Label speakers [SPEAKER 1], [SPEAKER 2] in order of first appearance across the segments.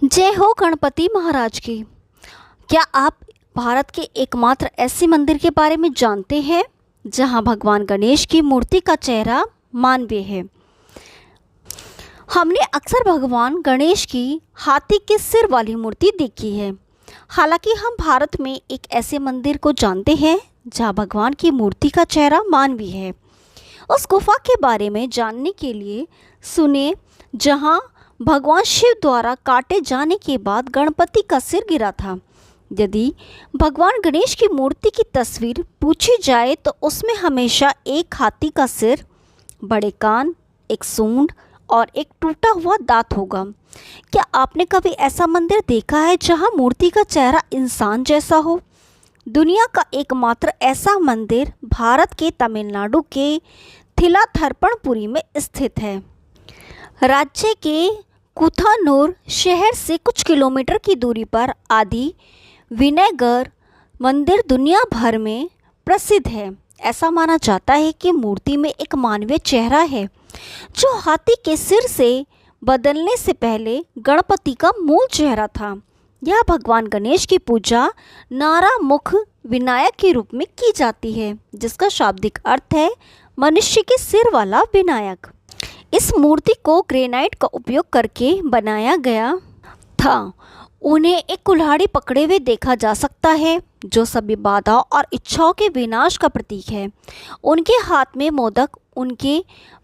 [SPEAKER 1] जय हो गणपति महाराज की। क्या आप भारत के एकमात्र ऐसे मंदिर के बारे में जानते हैं जहां भगवान गणेश की मूर्ति का चेहरा मानवीय है। हमने अक्सर भगवान गणेश की हाथी के सिर वाली मूर्ति देखी है। हालांकि हम भारत में एक ऐसे मंदिर को जानते हैं जहां भगवान की मूर्ति का चेहरा मानवीय है। उस गुफा के बारे में जानने के लिए सुने जहां भगवान शिव द्वारा काटे जाने के बाद गणपति का सिर गिरा था। यदि भगवान गणेश की मूर्ति की तस्वीर पूछी जाए तो उसमें हमेशा एक हाथी का सिर, बड़े कान, एक सूंड और एक टूटा हुआ दांत होगा। क्या आपने कभी ऐसा मंदिर देखा है जहां मूर्ति का चेहरा इंसान जैसा हो? दुनिया का एकमात्र ऐसा मंदिर भारत के तमिलनाडु के थिलाथरपणपुरी में स्थित है। राज्य के कुथानूर शहर से कुछ किलोमीटर की दूरी पर आदि विनायगर मंदिर दुनिया भर में प्रसिद्ध है। ऐसा माना जाता है कि मूर्ति में एक मानवीय चेहरा है जो हाथी के सिर से बदलने से पहले गणपति का मूल चेहरा था। यह भगवान गणेश की पूजा नारामुख विनायक के रूप में की जाती है, जिसका शाब्दिक अर्थ है मनुष्य के सिर वाला विनायक। इस मूर्ति को ग्रेनाइट का उपयोग करके बनाया गया था। उन्हें एक कुल्हाड़ी पकड़े हुए देखा जा सकता है जो सभी बाधाओं और इच्छाओं के विनाश का प्रतीक है। उनके हाथ में मोदक उनके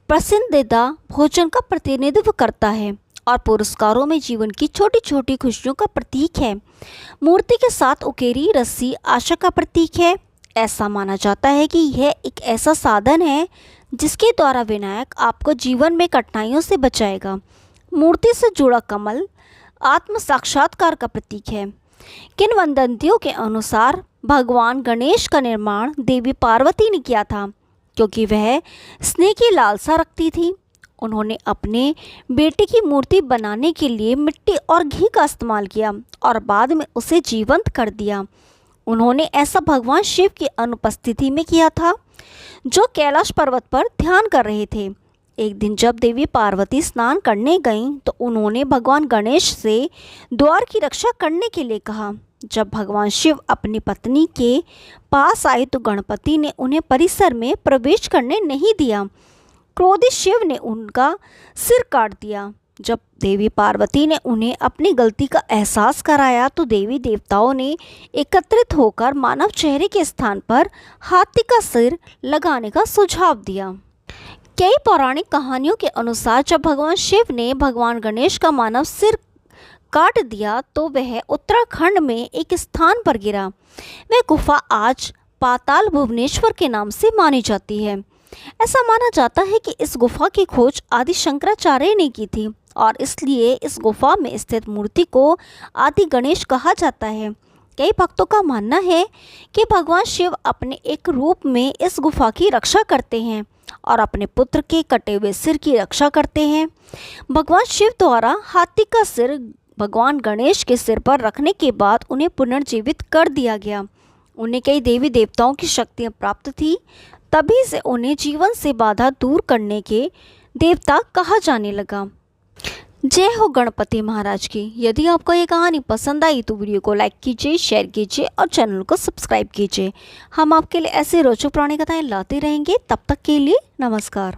[SPEAKER 1] पसंदीदा भोजन का प्रतिनिधित्व करता है और पुरस्कारों में जीवन की छोटी छोटी खुशियों का प्रतीक है। मूर्ति के साथ उकेरी रस्सी आशा का प्रतीक है। ऐसा माना जाता है कि यह एक ऐसा साधन है जिसके द्वारा विनायक आपको जीवन में कठिनाइयों से बचाएगा। मूर्ति से जुड़ा कमल आत्म साक्षात्कार का प्रतीक है। किंवदंतियों के अनुसार भगवान गणेश का निर्माण देवी पार्वती ने किया था क्योंकि वह स्नेह की लालसा रखती थी। उन्होंने अपने बेटे की मूर्ति बनाने के लिए मिट्टी और घी का इस्तेमाल किया और बाद में उसे जीवंत कर दिया। उन्होंने ऐसा भगवान शिव की अनुपस्थिति में किया था जो कैलाश पर्वत पर ध्यान कर रहे थे। एक दिन जब देवी पार्वती स्नान करने गईं तो उन्होंने भगवान गणेश से द्वार की रक्षा करने के लिए कहा। जब भगवान शिव अपनी पत्नी के पास आए तो गणपति ने उन्हें परिसर में प्रवेश करने नहीं दिया। क्रोधित शिव ने उनका सिर काट दिया। जब देवी पार्वती ने उन्हें अपनी गलती का एहसास कराया तो देवी देवताओं ने एकत्रित होकर मानव चेहरे के स्थान पर हाथी का सिर लगाने का सुझाव दिया। कई पौराणिक कहानियों के अनुसार जब भगवान शिव ने भगवान गणेश का मानव सिर काट दिया तो वह उत्तराखंड में एक स्थान पर गिरा। वह गुफा आज पाताल भुवनेश्वर के नाम से मानी जाती है। ऐसा माना जाता है कि इस गुफा की खोज आदि शंकराचार्य ने की थी और इसलिए इस गुफा में स्थित मूर्ति को आदि गणेश कहा जाता है। कई भक्तों का मानना है कि भगवान शिव अपने एक रूप में इस गुफा की रक्षा करते हैं और अपने पुत्र के कटे हुए सिर की रक्षा करते हैं। भगवान शिव द्वारा हाथी का सिर भगवान गणेश के सिर पर रखने के बाद उन्हें पुनर्जीवित कर दिया गया। उन्हें कई देवी देवताओं की शक्तियाँ प्राप्त थी, तभी से उन्हें जीवन से बाधा दूर करने के देवता कहा जाने लगा। जय हो गणपति महाराज की। यदि आपको ये कहानी पसंद आई तो वीडियो को लाइक कीजिए, शेयर कीजिए और चैनल को सब्सक्राइब कीजिए। हम आपके लिए ऐसे रोचक पुरानी कथाएं लाते रहेंगे। तब तक के लिए नमस्कार।